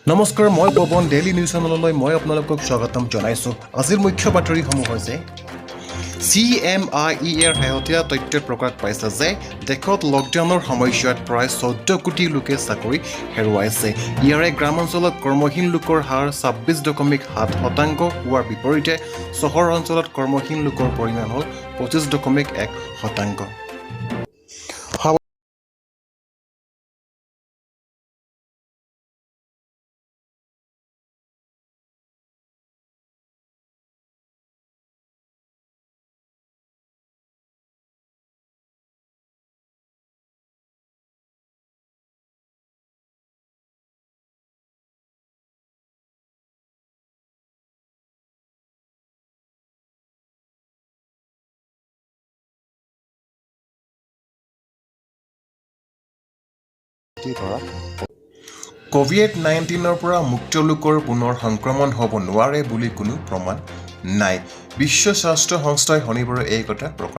নমস্কাৰ মই পৱন daily news চেনেললৈ মই আপোনালোকক স্বাগতম জনাইছোঁ আজিৰ মুখ্য বাতৰিসমূহ হৈছে CMIEৰ শেহতীয়া তথ্যত প্ৰকাশ পাইছে যে দেশত লকডাউনৰ সময়ছোৱাত প্ৰায় 14 কোটি লোকে চাকৰি হেৰুৱাইছে ইয়াৰে গ্ৰামাঞ্চলত কৰ্মহীন লোকৰ হাৰ 26.7% হোৱাৰ বিপৰীতে চহৰ অঞ্চলত কৰ্মহীন লোকৰ পৰিমাণ হ'ল 25.1%। COVID-19ৰ পৰা মুক্ত লোকৰ পুনৰ সংক্ৰমণ হ'ব নোৱাৰে বুলি কোনো প্ৰমাণ নাই। বিশ্ব স্বাস্থ্য সংস্থাই শনিবাৰে এই কথা প্ৰকাশ